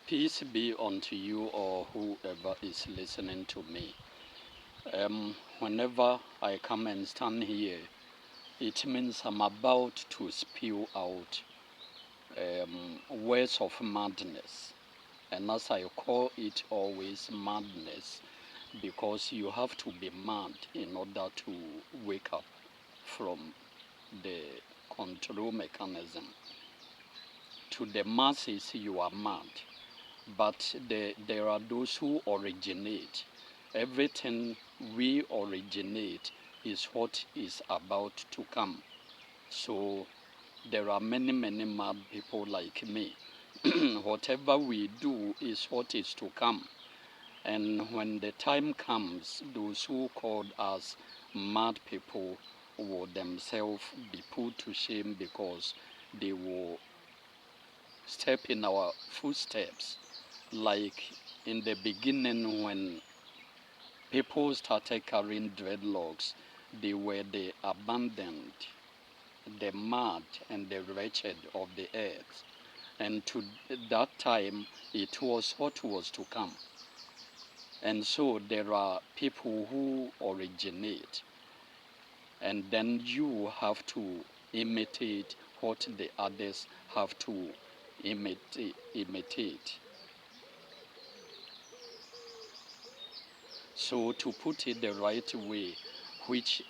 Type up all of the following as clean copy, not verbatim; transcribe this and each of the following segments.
Peace be unto you or whoever is listening to me. Whenever I come and stand here, it means I'm about to spew out words of madness. And as I call it always madness, because you have to be mad in order to wake up from the control mechanism. To the masses, you are mad. But there are those who originate. Everything we originate is what is about to come. So there are many, many mad people like me. Whatever we do is what is to come. And when the time comes, those who called us mad people will themselves be put to shame because they will step in our footsteps. Like in the beginning, when people started carrying dreadlocks, they were the abandoned, the mad, and the wretched of the earth. And to that time, it was what was to come. And so there are people who originate, and then you have to imitate what the others have to imitate. So to put it the right way, which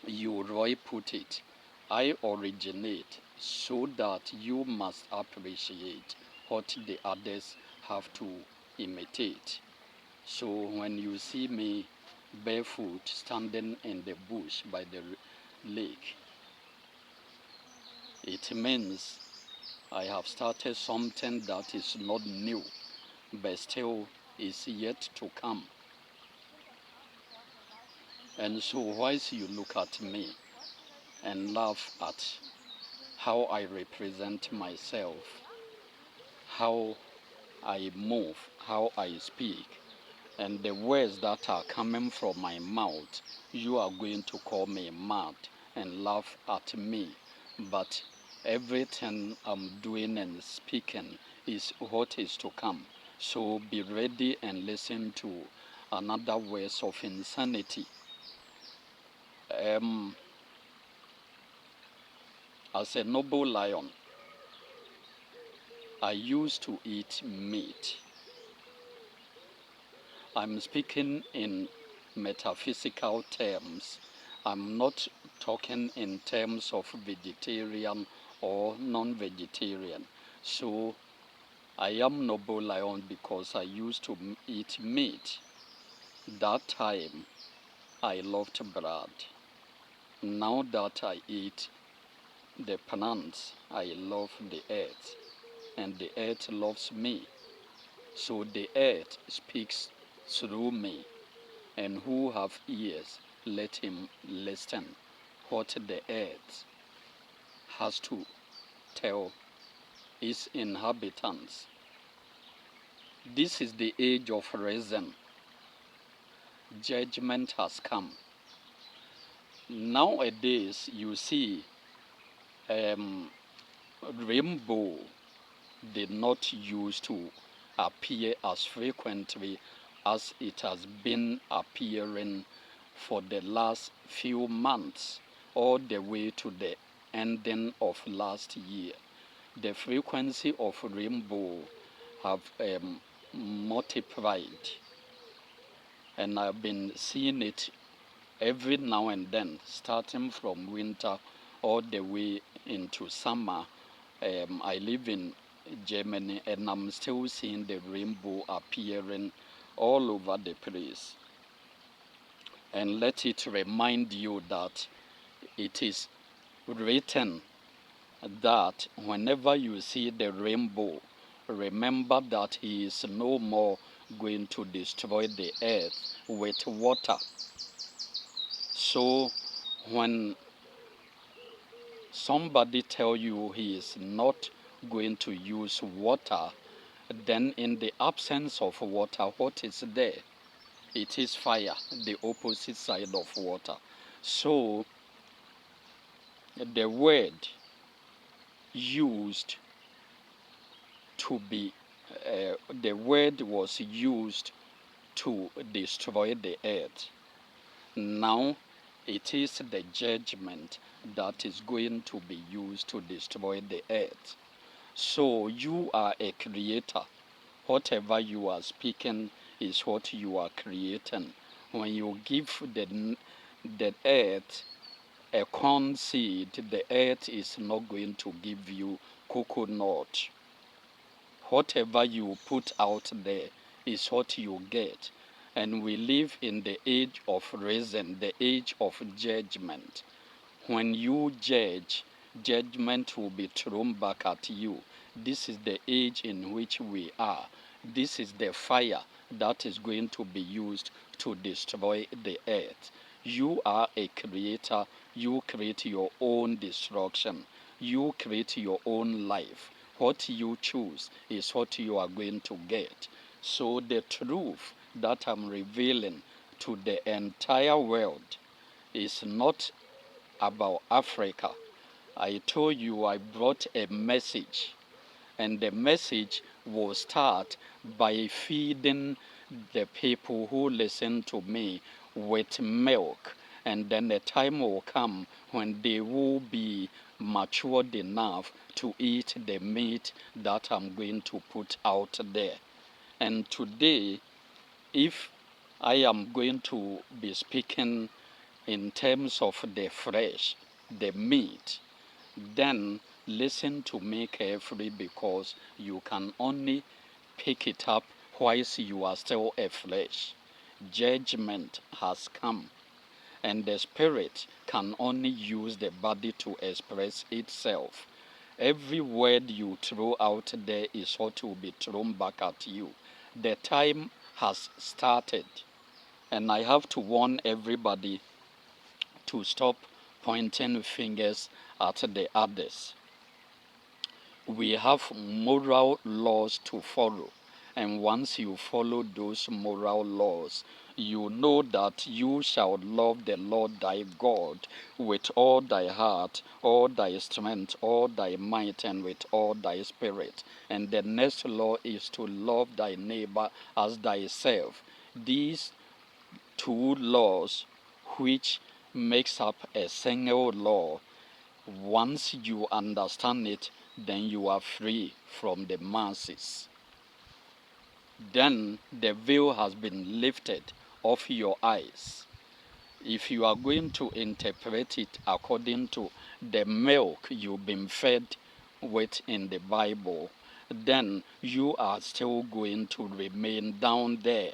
you Roy put it, I originate so that you must appreciate what the others have to imitate. So when you see me barefoot standing in the bush by the lake, it means I have started something that is not new, but still is yet to come. And so whilst you look at me and laugh at how I represent myself, how I move, how I speak, and the words that are coming from my mouth, you are going to call me mad and laugh at me. But everything I'm doing and speaking is what is to come. So be ready and listen to another words of insanity. As a noble lion, I used to eat meat. I'm speaking in metaphysical terms. I'm not talking in terms of vegetarian or non-vegetarian. So I am noble lion because I used to eat meat. That time I loved blood. Now that I eat the plants, I love the earth, and the earth loves me. So the earth speaks through me, and who have ears, let him listen what the earth has to tell its inhabitants. This is the age of reason. Judgment has come. Nowadays, you see, rainbow did not used to appear as frequently as it has been appearing for the last few months, all the way to the ending of last year. The frequency of rainbow have multiplied, and I've been seeing it every now and then, starting from winter all the way into summer. I live in Germany, and I'm still seeing the rainbow appearing all over the place. And let it remind you that it is written that whenever you see the rainbow, remember that he is no more going to destroy the earth with water. So when somebody tell you he is not going to use water, then in the absence of water, what is there? It is fire, the opposite side of water. So the word used to be the word was used to destroy the earth. Now it is the judgment that is going to be used to destroy the earth. So you are a creator. Whatever you are speaking is what you are creating. When you give the earth a corn seed, the earth is not going to give you coconut. Whatever you put out there is what you get. And we live in the age of reason, the age of judgment. When you judge, judgment will be thrown back at you. This is the age in which we are. This is the fire that is going to be used to destroy the earth. You are a creator. You create your own destruction. You create your own life. What you choose is what you are going to get. So the truth that I'm revealing to the entire world is not about Africa. I told you I brought a message, and the message will start by feeding the people who listen to me with milk, and then the time will come when they will be matured enough to eat the meat that I'm going to put out there. And today, if I am going to be speaking in terms of the flesh, the meat, then listen to me carefully, because you can only pick it up whilst you are still a flesh. Judgment has come, and the spirit can only use the body to express itself. Every word you throw out there is what will be thrown back at you. The time has started, and I have to warn everybody to stop pointing fingers at the others. We have moral laws to follow, and once you follow those moral laws, you know that you shall love the Lord thy God with all thy heart, all thy strength, all thy might, and with all thy spirit. And the next law is to love thy neighbor as thyself. These two laws, which makes up a single law, once you understand it, then you are free from the masses. Then the veil has been lifted off your eyes. If you are going to interpret it according to the milk you've been fed with in the Bible, then you are still going to remain down there.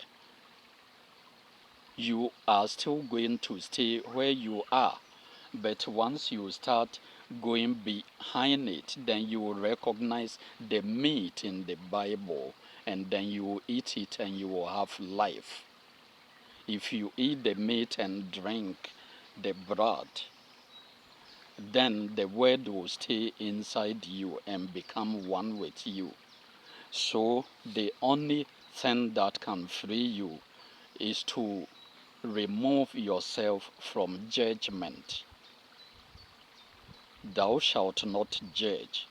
You are still going to stay where you are. But once you start going behind it, then you will recognize the meat in the Bible, and then you will eat it and you will have life. If you eat the meat and drink the blood, then the word will stay inside you and become one with you. So the only thing that can free you is to remove yourself from judgment. Thou shalt not judge,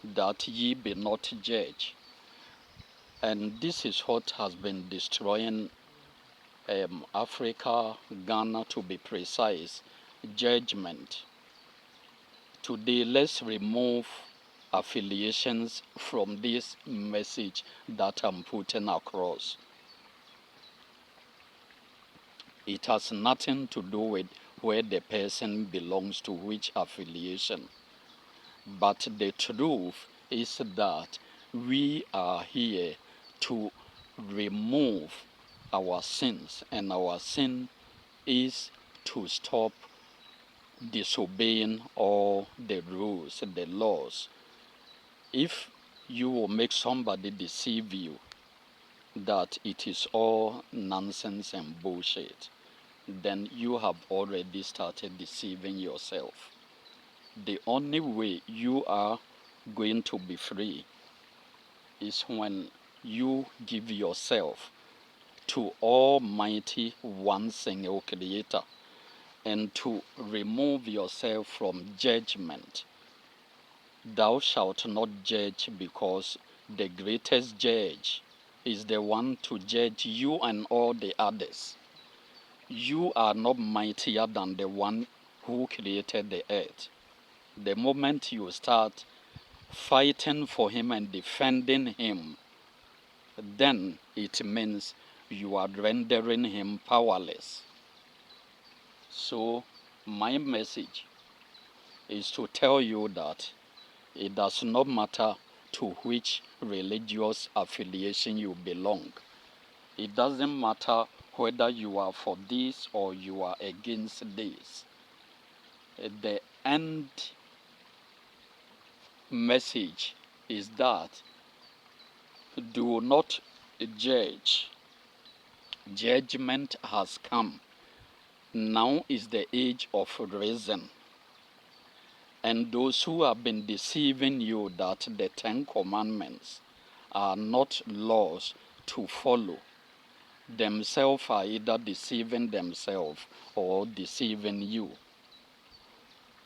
that ye be not judged. And this is what has been destroying Africa, Ghana to be precise, judgment. Today, let's remove affiliations from this message that I'm putting across. It has nothing to do with where the person belongs to, which affiliation. But the truth is that we are here to remove our sins, and our sin is to stop disobeying all the rules, the laws. If you will make somebody deceive you that it is all nonsense and bullshit, then you have already started deceiving yourself. The only way you are going to be free is when you give yourself to Almighty One Single Creator, and to remove yourself from judgment. Thou shalt not judge, because The greatest judge is the one to judge you and all the others. You are not mightier than the one who created the earth. The moment you start fighting for him and defending him, then it means you are rendering him powerless. So, my message is to tell you that it does not matter to which religious affiliation you belong. It doesn't matter whether you are for this or you are against this. The end message is that do not judge. Judgment has come. Now is the age of reason. And those who have been deceiving you that the 10 Commandments are not laws to follow, themselves are either deceiving themselves or deceiving you.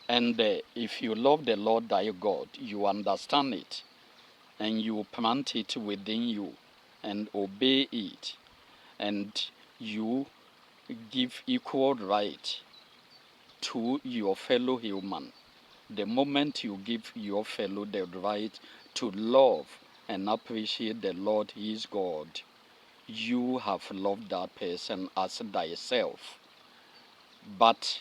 And if you love the Lord thy God, you understand it, and you plant it within you and obey it, and you give equal right to your fellow human. The moment you give your fellow the right to love and appreciate the Lord his God, you have loved that person as thyself. But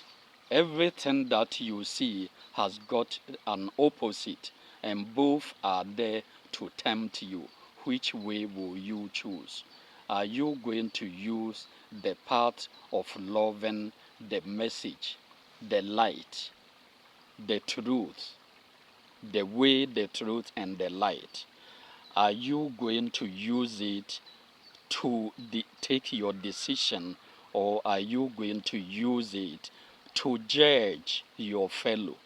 everything that you see has got an opposite, and both are there to tempt you. Which way will you choose? Are you going to use the path of loving the message, the light, the truth, the way, the truth, and the light? Are you going to use it to take your decision, or are you going to use it to judge your fellow?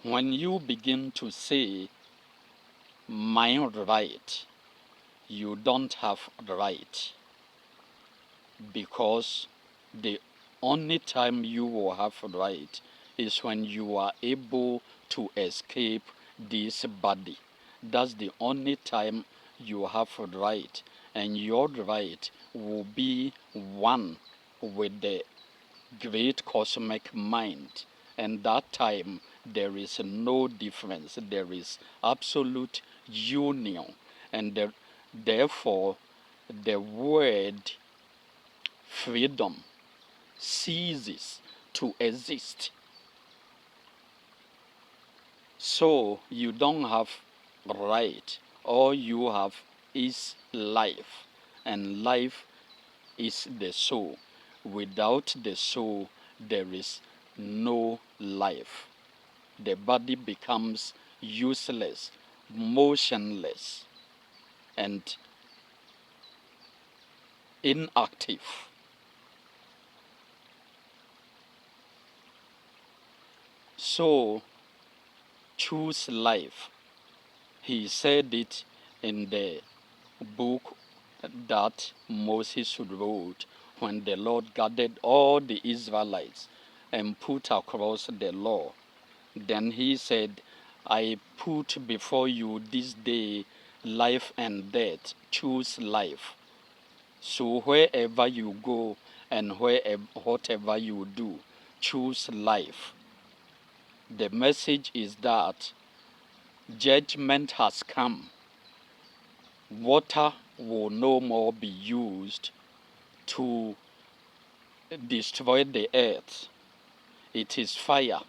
When you begin to say, my right, you don't have right, because the only time you will have right is when you are able to escape this body. That's the only time you have right, and your right will be one with the great cosmic mind. And that time there is no difference, there is absolute union, and therefore the word freedom ceases to exist. So you don't have right. All you have is life, and life is the soul. Without the soul, there is no life. The body becomes useless, motionless, and inactive. So choose life. He said it in the book that Moses wrote when the Lord gathered all the Israelites and put across the law. Then he said, I put before you this day life and death. Choose life. So wherever you go and whatever you do, choose life. The message is that judgment has come. Water will no more be used to destroy the earth. It is fire.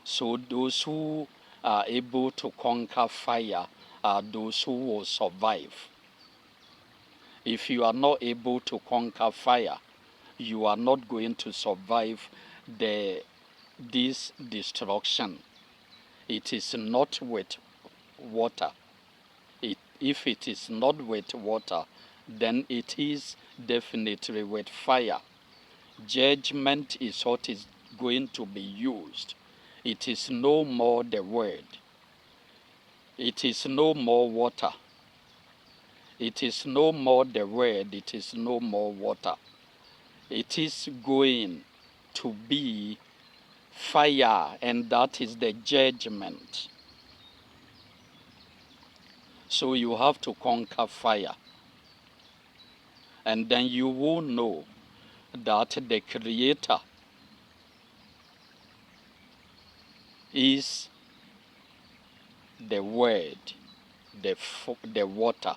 So those who are able to conquer fire are those who will survive. If you are not able to conquer fire, you are not going to survive this destruction. It is not with water. If it is not with water, then it is definitely with fire. Judgment is what is going to be used. It is no more the word. It is no more water. It is no more the word. It is no more water. It is going to be fire, and that is the judgment. So you have to conquer fire. And then you will know that the Creator is the Word, the water.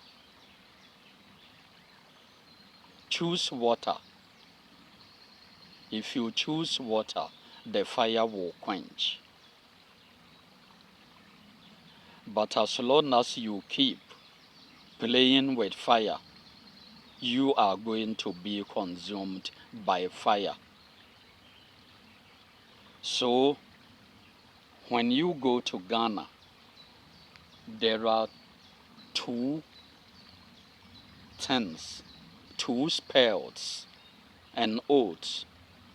Choose water. If you choose water, the fire will quench. But as long as you keep playing with fire, you are going to be consumed by fire. So, when you go to Ghana, there are two things, two spells and oaths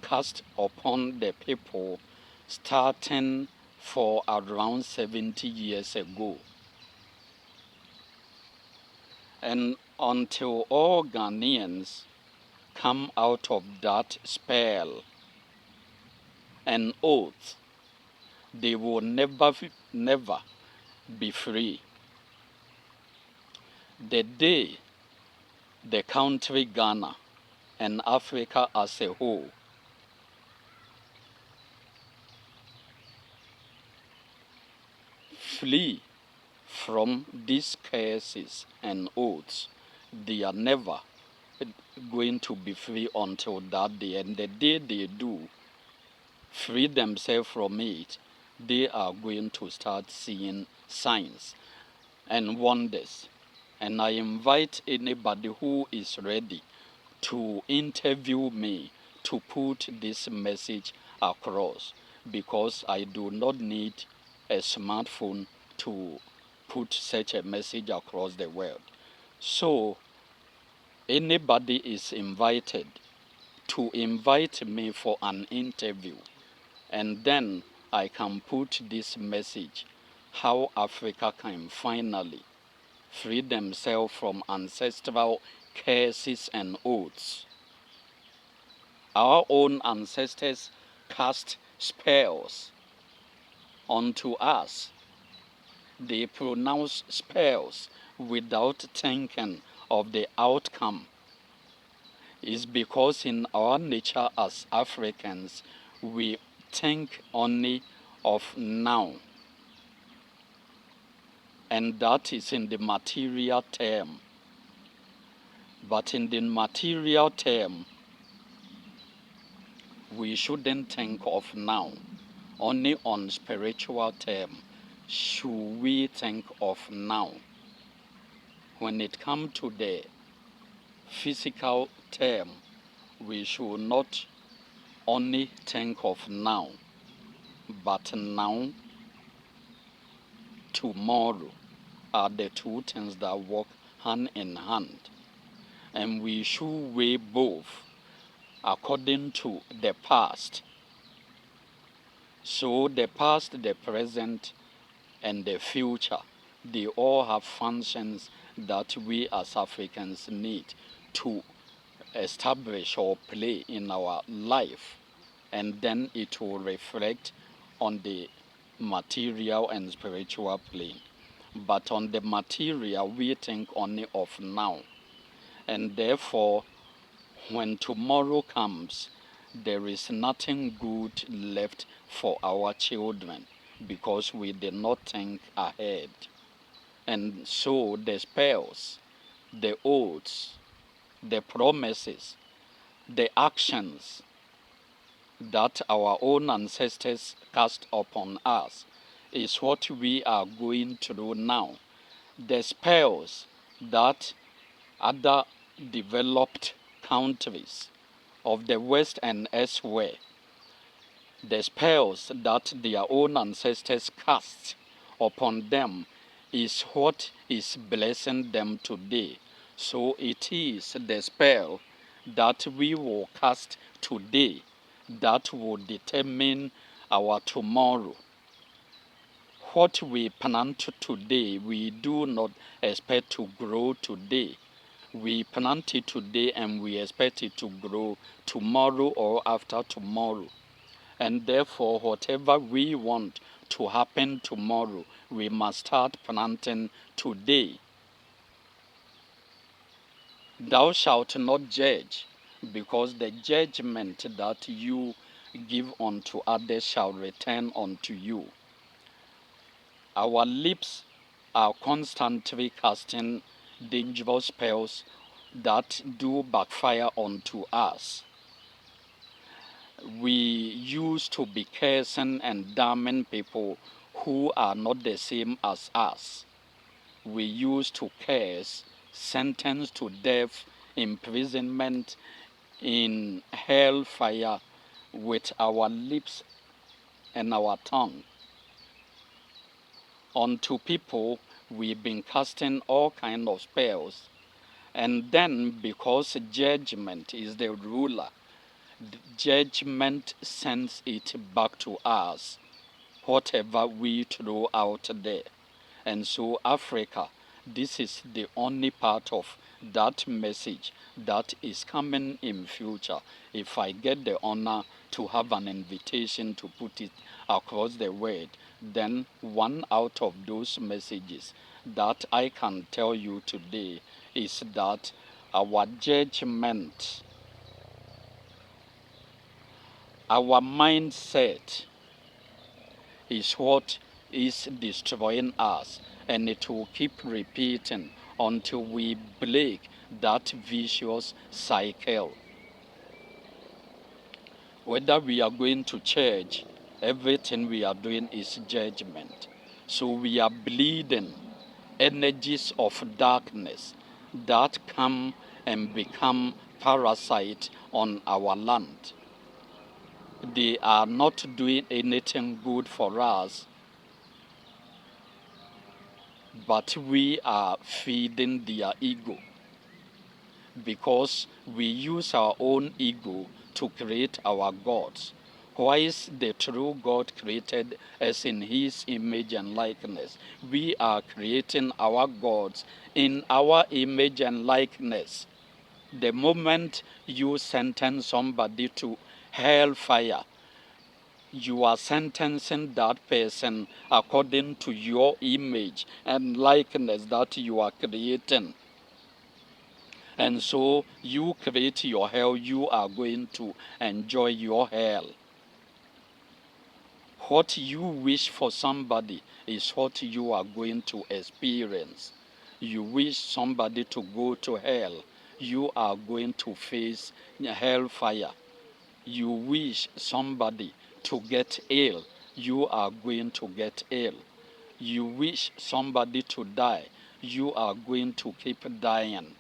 cast upon the people starting for around 70 years ago. And until all Ghanaians come out of that spell and oath, they will never be free. The day the country Ghana and Africa as a whole flee from these curses and oaths, they are never going to be free until that day. And the day they do free themselves from it, they are going to start seeing signs and wonders. And I invite anybody who is ready to interview me to put this message across, because I do not need a smartphone to put such a message across the world. So anybody is invited to invite me for an interview, and then I can put this message, how Africa can finally free themselves from ancestral curses and oaths. Our own ancestors cast spells onto us. They pronounce spells without thinking of the outcome. It's because in our nature as Africans, we think only of now. And that is in the material term. But in the material term, we shouldn't think of now. Only on spiritual term should we think of now. When it comes to the physical term, we should not only think of now, but now, tomorrow are the two things that work hand in hand. And we should weigh both according to the past. So the past, the present, and the future, they all have functions that we as Africans need to establish or play in our life. And then it will reflect on the material and spiritual plane. But on the material, we think only of now. And therefore, when tomorrow comes, there is nothing good left for our children, because we did not think ahead. And so the spells, the oaths, the promises, the actions that our own ancestors cast upon us is what we are going through now. The spells that other developed countries of the West and elsewhere, the spells that their own ancestors cast upon them, is what is blessing them today. So it is the spell that we will cast today that will determine our tomorrow. What we plant today, we do not expect to grow today. We plant it today and we expect it to grow tomorrow or after tomorrow. And therefore, whatever we want to happen tomorrow, we must start planting today. Thou shalt not judge, because the judgment that you give unto others shall return unto you. Our lips are constantly casting dangerous spells that do backfire unto us. We used to be cursing and damning people who are not the same as us. We used to curse, sentenced to death, imprisonment, in hellfire with our lips and our tongue. Unto people, we've been casting all kinds of spells. And then, because judgment is the ruler, judgment sends it back to us, whatever we throw out there. And so, Africa, this is the only part of that message that is coming in future. If I get the honor to have an invitation to put it across the world, then one out of those messages that I can tell you today is that our judgment, our mindset is what is destroying us, and it will keep repeating until we break that vicious cycle. Whether we are going to church, everything we are doing is judgment. So we are bleeding energies of darkness that come and become parasite on our land. They are not doing anything good for us, but we are feeding their ego, because we use our own ego to create our gods. Whilst the true God created us in his image and likeness, we are creating our gods in our image and likeness. The moment you sentence somebody to hellfire, you are sentencing that person according to your image and likeness that you are creating. And so you create your hell, you are going to enjoy your hell. What you wish for somebody is what you are going to experience. You wish somebody to go to hell, you are going to face hellfire. You wish somebody to get ill, you are going to get ill. You wish somebody to die, you are going to keep dying.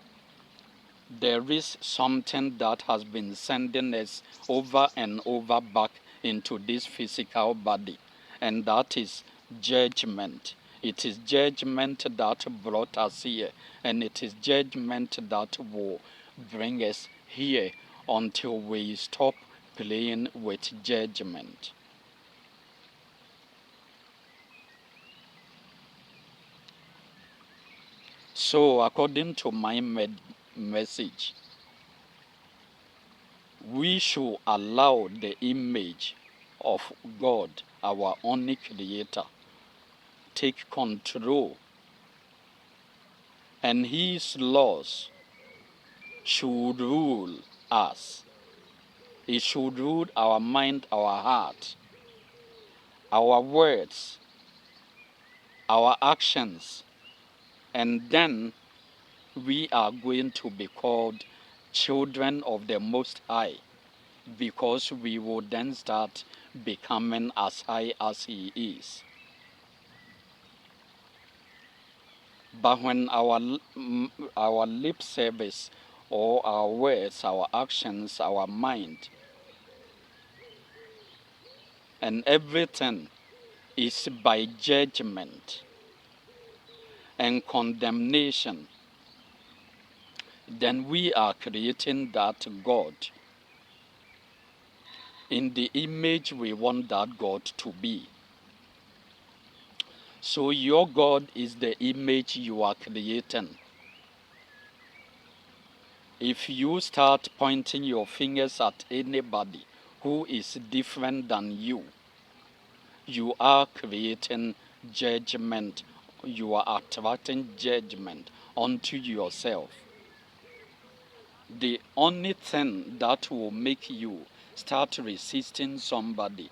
There is something that has been sending us over and over back into this physical body, and that is judgment. It is judgment that brought us here, and it is judgment that will bring us here until we stop playing with judgment. So, according to my message, we should allow the image of God, our only creator, take control, and his laws should rule us. It should rule our mind, our heart, our words, our actions, and then we are going to be called children of the Most High, because we will then start becoming as high as he is. But when our lip service or our words, our actions, our mind, and everything is by judgment and condemnation, then we are creating that God in the image we want that God to be. So your God is the image you are creating. If you start pointing your fingers at anybody who is different than you, you are creating judgment. You are attracting judgment unto yourself. The only thing that will make you start resisting somebody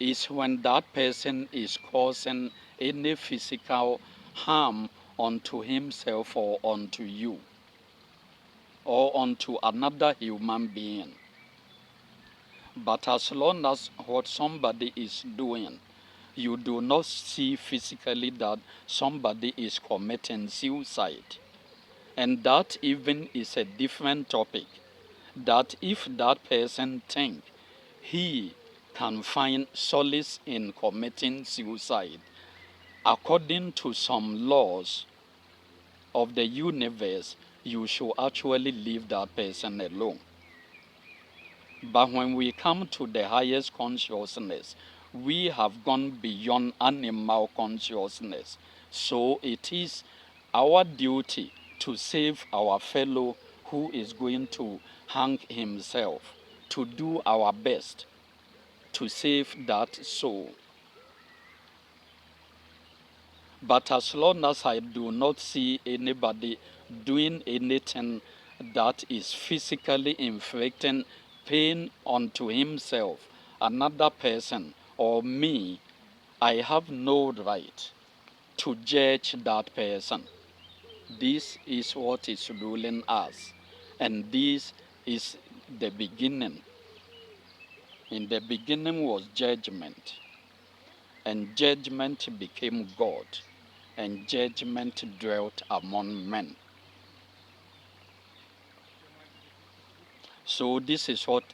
is when that person is causing any physical harm unto himself or unto you or unto another human being. But as long as what somebody is doing, you do not see physically that somebody is committing suicide, and that even is a different topic, that if that person think he can find solace in committing suicide, according to some laws of the universe, you should actually leave that person alone. But when we come to the highest consciousness, we have gone beyond animal consciousness. So it is our duty to save our fellow who is going to hang himself, to do our best to save that soul. But as long as I do not see anybody doing anything that is physically inflicting pain onto himself, another person, or me, I have no right to judge that person. This is what is ruling us, and this is the beginning. In the beginning was judgment, and judgment became God, and judgment dwelt among men. So this is what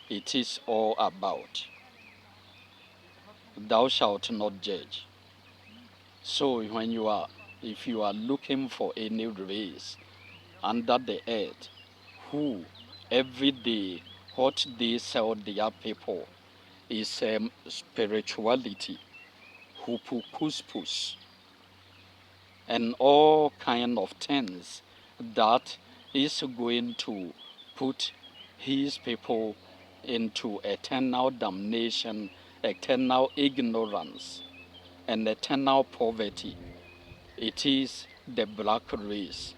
it is all about. Thou shalt not judge. So if you are looking for any race under the earth who every day what they sell their people is spirituality, hupukuspus, and all kind of things that is going to put his people into eternal damnation, eternal ignorance, and eternal poverty. It is the black race.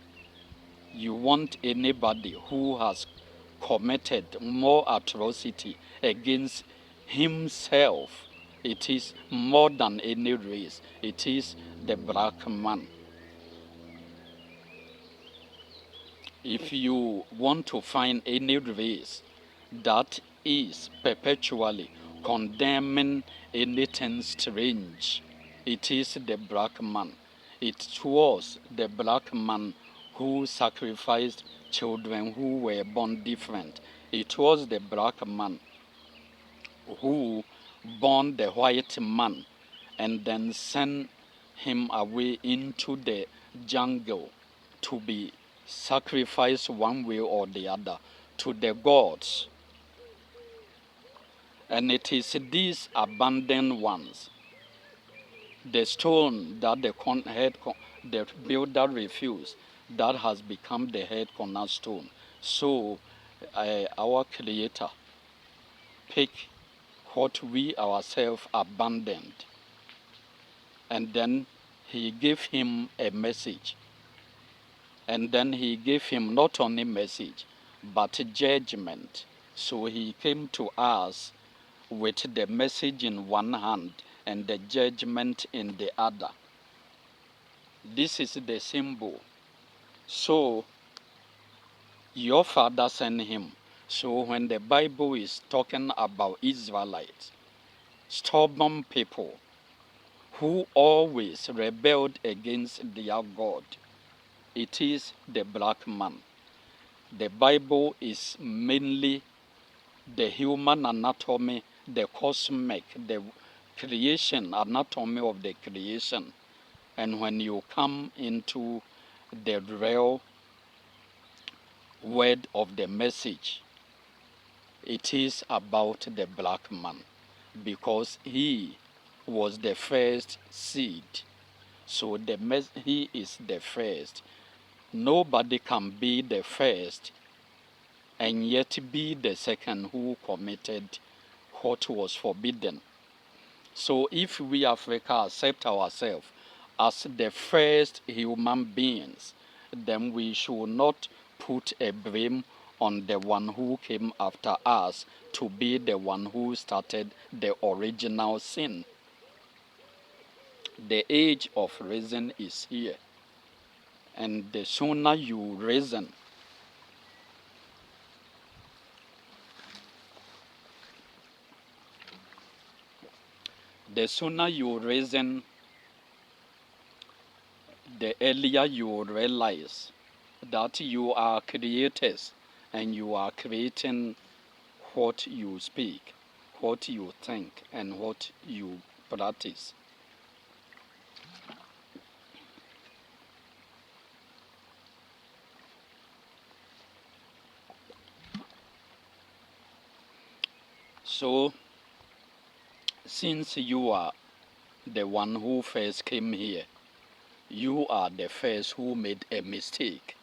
You want anybody who has committed more atrocity against himself. It is more than any race. It is the black man. If you want to find any race that is perpetually condemning anything strange, it is the black man. It was the black man who sacrificed children who were born different. It was the black man who born the white man and then sent him away into the jungle to be sacrificed one way or the other to the gods. And it is these abandoned ones, the stone that the builder refused, that has become the head cornerstone. So our Creator picked what we ourselves abandoned, and then he gave him a message. And then he gave him not only message, but judgment. So he came to us with the message in one hand and the judgment in the other. This is the symbol. So your father sent him. So when the Bible is talking about Israelites, stubborn people who always rebelled against their God, it is the black man. The Bible is mainly the human anatomy, the cosmic, the creation, anatomy of the creation. And when you come into the real word of the message, it is about the black man, because he was the first seed. So he is the first. Nobody can be the first and yet be the second who committed what was forbidden. So if we Africa accept ourselves as the first human beings, then we should not put a blame on the one who came after us to be the one who started the original sin. The age of reason is here, and the sooner you reason, the sooner you reason, the earlier you realize that you are creators and you are creating what you speak, what you think, and what you practice. So, since you are the one who first came here, you are the first who made a mistake.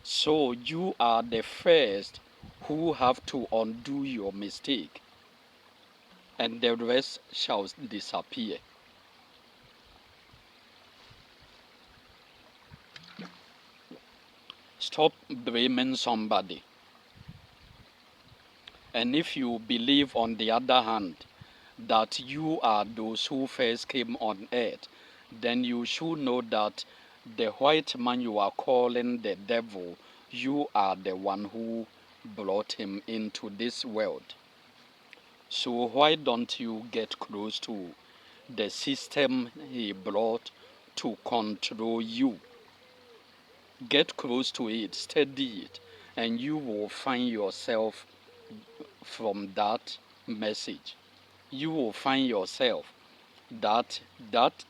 So, you are the first who have to undo your mistake, and the rest shall disappear. Stop blaming somebody. And if you believe, on the other hand, that you are those who first came on earth, then you should know that the white man you are calling the devil, you are the one who brought him into this world. So why don't you get close to the system he brought to control you? Get close to it, study it, and you will find yourself from that message. You will find yourself that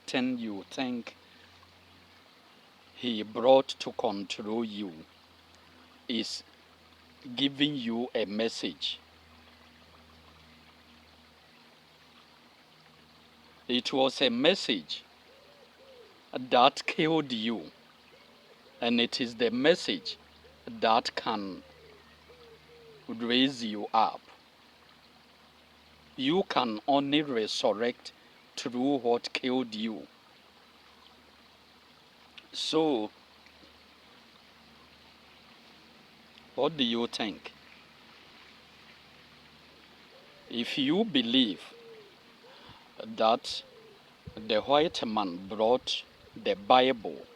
thing you think he brought to control you is giving you a message. It was a message that killed you, and it is the message that can raise you up. You can only resurrect through what killed you. So, what do you think? If you believe that the white man brought the Bible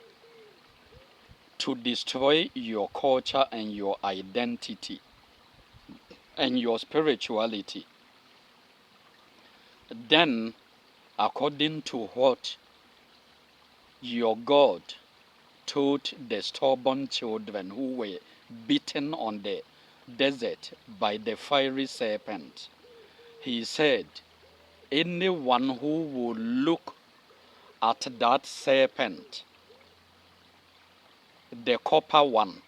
to destroy your culture and your identity and your spirituality, then according to what your God told the stubborn children who were beaten on the desert by the fiery serpent, he said, anyone who will look at that serpent, the copper one,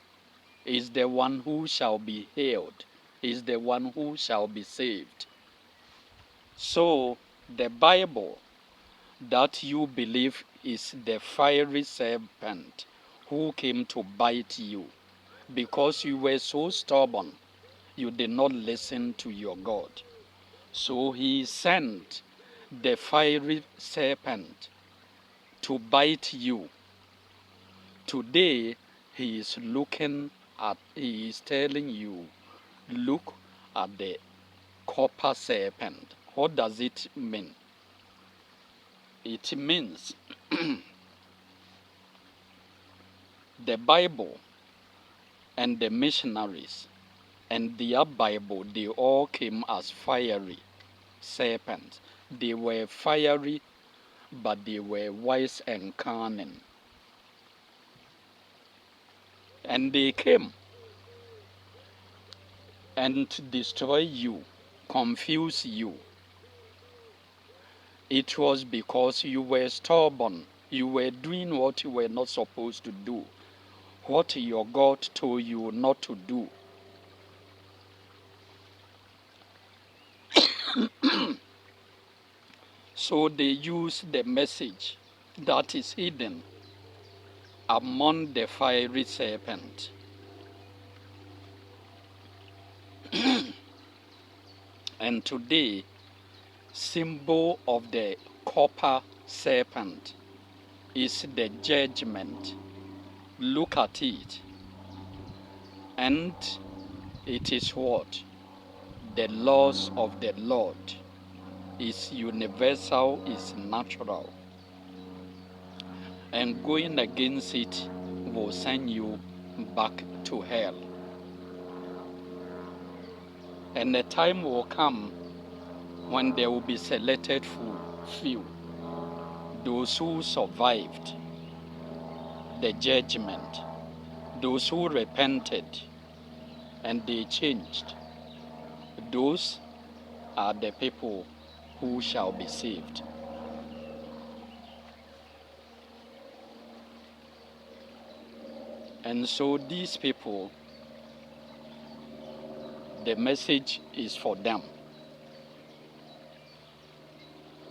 is the one who shall be healed, is the one who shall be saved. So the Bible that you believe is the fiery serpent who came to bite you because you were so stubborn, you did not listen to your God. So he sent the fiery serpent to bite you. Today, he is telling you, look at the copper serpent. What does it mean? It means the Bible and the missionaries and their Bible, they all came as fiery serpents. They were fiery, but they were wise and cunning. And they came and to destroy you, confuse you. It was because you were stubborn. You were doing what you were not supposed to do, what your God told you not to do. So they use the message that is hidden among the fiery serpent. And today, symbol of the copper serpent is the judgment. Look at it. And it is what? The laws of the Lord is universal, is natural. And going against it will send you back to hell. And the time will come when there will be selected few, those who survived the judgment, those who repented and they changed. Those are the people who shall be saved. And so these people, the message is for them.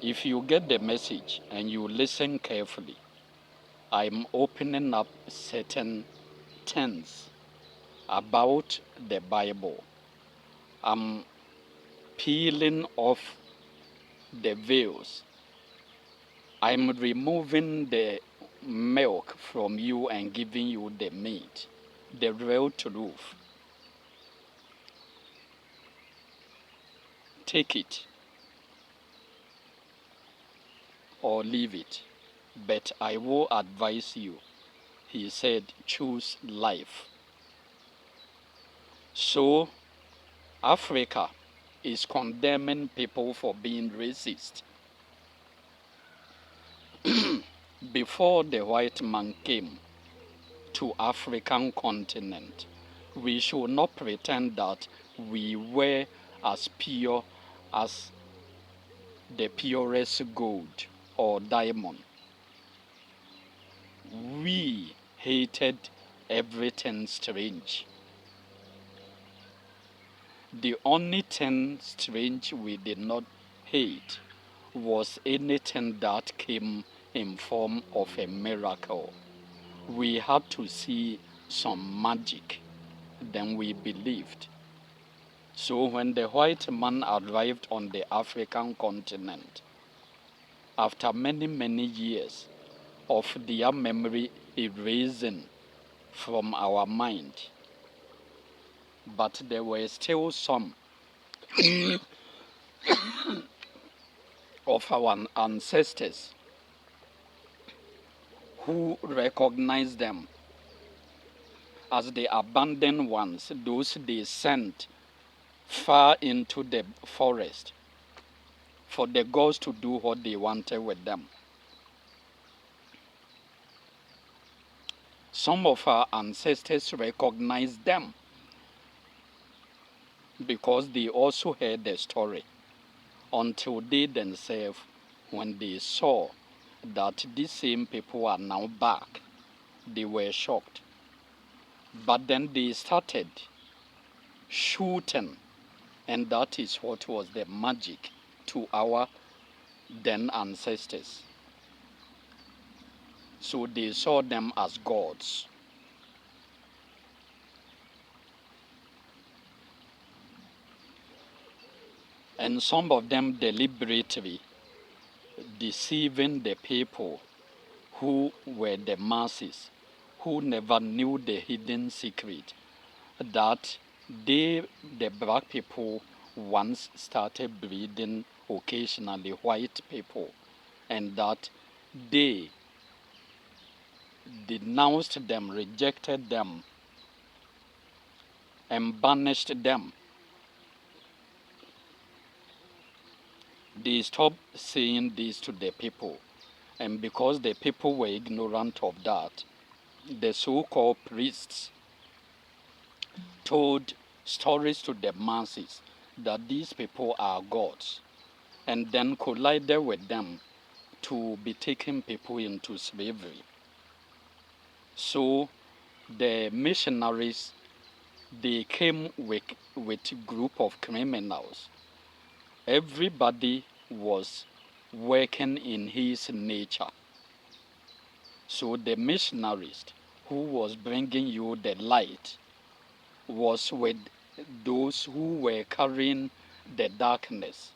If you get the message and you listen carefully, I'm opening up certain things about the Bible. I'm peeling off the veils. I'm removing the milk from you and giving you the meat, the real truth. Take it or leave it. But I will advise you. He said, choose life. So, Africa is condemning people for being racist. Before the white man came to African continent, we should not pretend that we were as pure as the purest gold or diamond. We hated everything strange. The only thing strange we did not hate was anything that came in form of a miracle. We had to see some magic, then we believed. So when the white man arrived on the African continent, after many, many years of their memory erasing from our mind, but there were still some of our ancestors who recognized them as the abandoned ones, those they sent far into the forest for the gods to do what they wanted with them. Some of our ancestors recognized them because they also heard the story, until they themselves, when they saw that these same people are now back, they were shocked. But then they started shooting, and that is what was the magic to our then ancestors. So they saw them as gods. And some of them deliberately deceiving the people who were the masses, who never knew the hidden secret that they, the black people, once started breeding occasionally white people, and that they denounced them, rejected them, and banished them. They stopped saying this to the people, and because the people were ignorant of that, the so-called priests told stories to the masses that these people are gods, and then collided with them to be taking people into slavery. So the missionaries, they came with a group of criminals. Everybody was working in his nature. So the missionaries who was bringing you the light was with those who were carrying the darkness,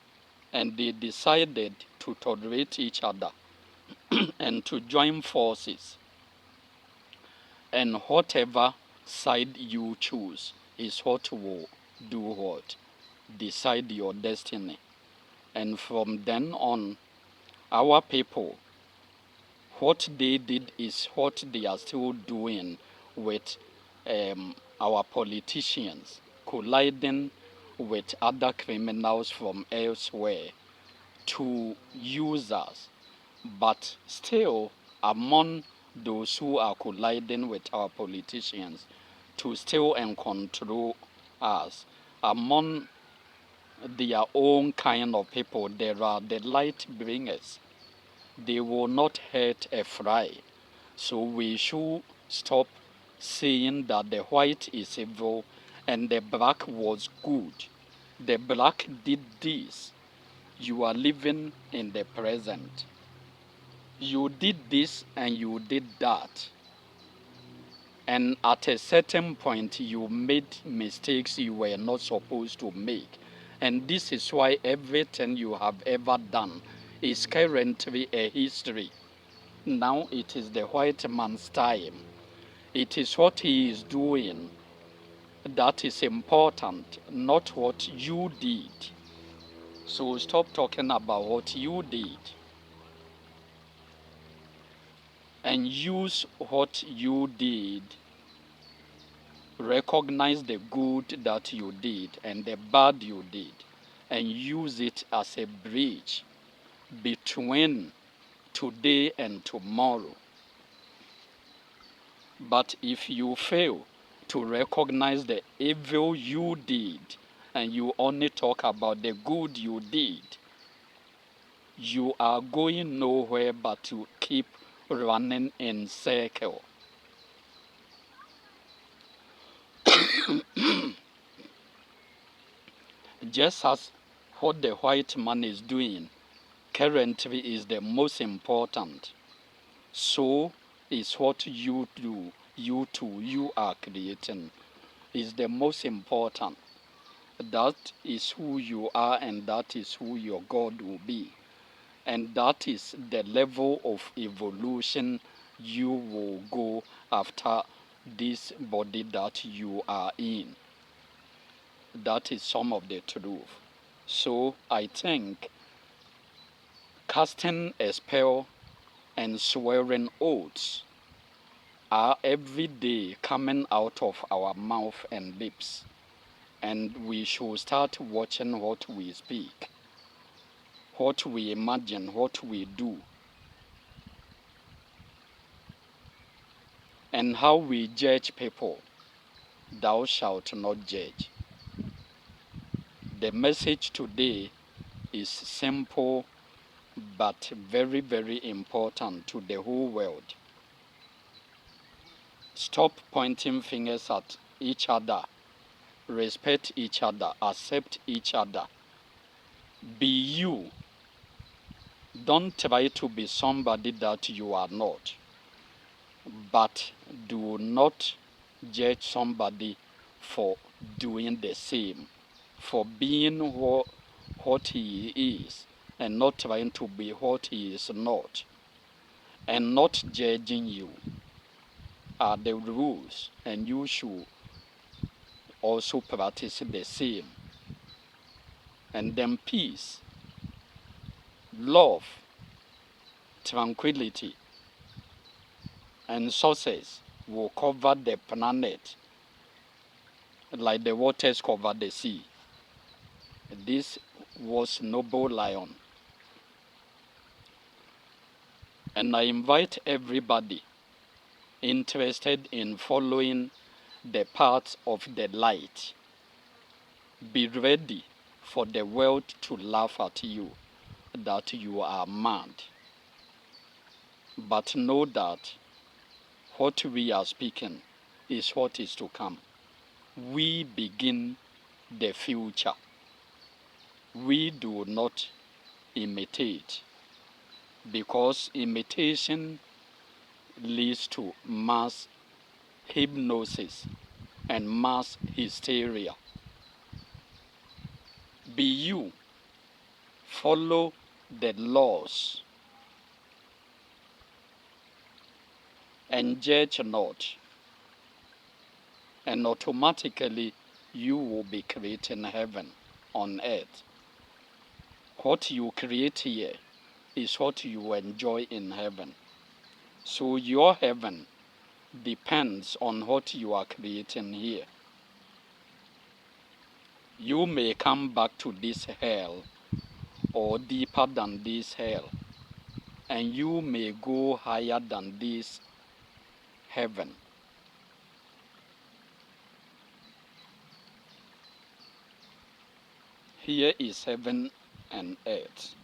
and they decided to tolerate each other and to join forces. And whatever side you choose is what will do what? Decide your destiny. And from then on, our people, what they did is what they are still doing with our politicians, colliding with other criminals from elsewhere to use us. But still, among those who are colliding with our politicians to steal and control us, among their own kind of people, there are the light bringers. They will not hurt a fly. So we should stop saying that the white is evil and the black was good. The black did this. You are living in the present. You did this and you did that. And at a certain point, you made mistakes you were not supposed to make. And this is why everything you have ever done is currently a history. Now it is the white man's time. It is what he is doing that is important, not what you did. So stop talking about what you did and use what you did. Recognize the good that you did and the bad you did, and use it as a bridge between today and tomorrow. But if you fail to recognize the evil you did and you only talk about the good you did, you are going nowhere but to keep running in circle. Just as what the white man is doing currently is the most important, so is what you do, you too, you are creating, is the most important. That is who you are and that is who your God will be. And that is the level of evolution you will go after this body that you are in. That is some of the truth. So I think casting a spell and swearing oaths are every day coming out of our mouth and lips. And we should start watching what we speak, what we imagine, what we do, and how we judge people. Thou shalt not judge. The message today is simple but very, very important to the whole world. Stop pointing fingers at each other. Respect each other. Accept each other. Be you. Don't try to be somebody that you are not. But do not judge somebody for doing the same, for being what he is, and not trying to be what he is not, and not judging you are the rules, and you should also practice the same. And then peace, love, tranquility, and success will cover the planet like the waters cover the sea. This was Noble Lion. And I invite everybody interested in following the path of the light. Be ready for the world to laugh at you, that you are mad. But know that what we are speaking is what is to come. We begin the future. We do not imitate, because imitation leads to mass hypnosis and mass hysteria. Be you. Follow the laws, and judge not, and automatically you will be creating heaven on earth. What you create here is what you enjoy in heaven. So your heaven depends on what you are creating here. You may come back to this hell or deeper than this hell, and you may go higher than this heaven. Here is heaven and earth.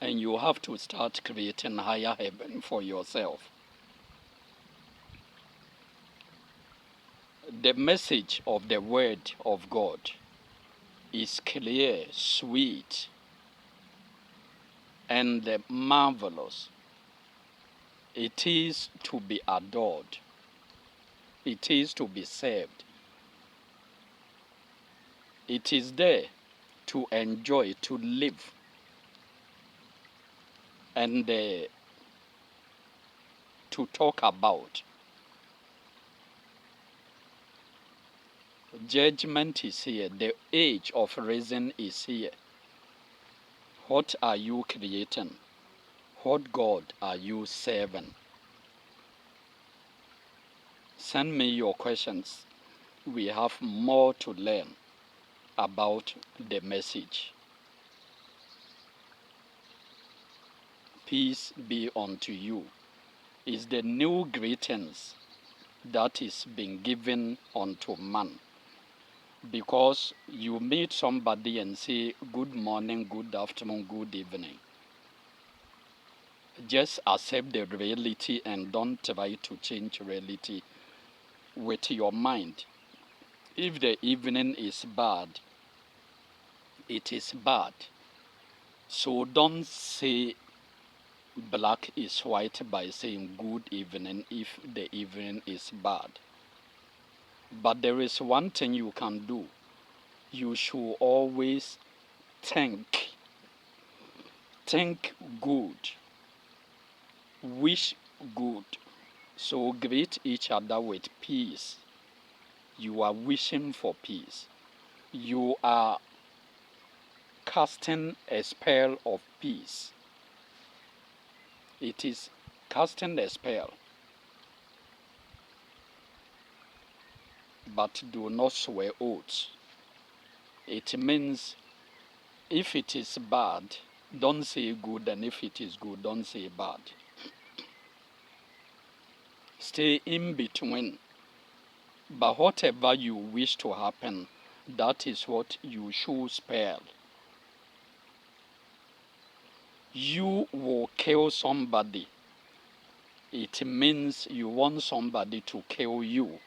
And you have to start creating higher heaven for yourself. The message of the Word of God is clear, sweet, and marvelous. It is to be adored. It is to be served. It is there to enjoy, to live, and to talk about. Judgment is here. The age of reason is here. What are you creating? What God are you serving? Send me your questions. We have more to learn about the message. Peace be unto you is the new greetings that is being given unto man. Because you meet somebody and say, good morning, good afternoon, good evening. Just accept the reality and don't try to change reality with your mind. If the evening is bad, it is bad. So don't say black is white by saying good evening if the evening is bad. But there is one thing you can do. You should always think good, wish good. So greet each other with peace. You are wishing for peace. You are casting a spell of peace. It is casting a spell. But do not swear oaths. It means if it is bad, don't say good, and if it is good, don't say bad. Stay in between. But whatever you wish to happen, that is what you should spell. You will kill somebody. It means you want somebody to kill you.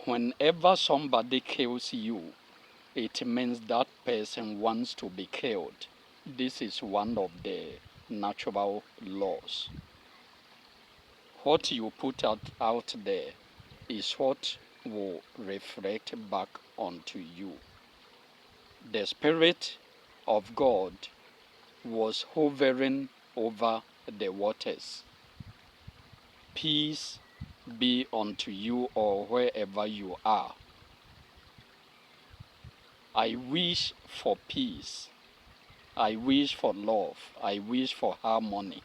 Whenever somebody kills you, it means that person wants to be killed. This is one of the natural laws. What you put out there is what will reflect back onto you. The Spirit of God was hovering over the waters. Peace be unto you or wherever you are. I wish for peace. I wish for love. I wish for harmony.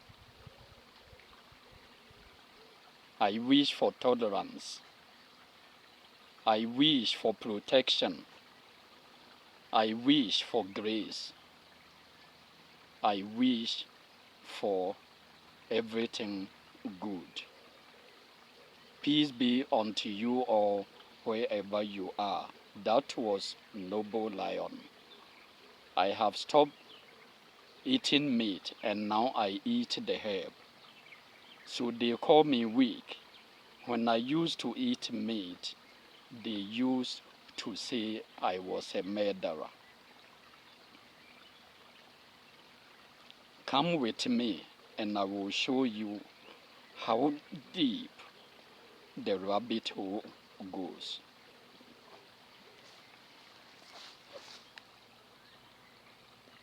I wish for tolerance. I wish for protection. I wish for grace. I wish for everything good. Peace be unto you all wherever you are. That was Noble Lion. I have stopped eating meat and now I eat the herb. So they call me weak. When I used to eat meat, they used to say I was a murderer. Come with me and I will show you how deep the rabbit hole goes.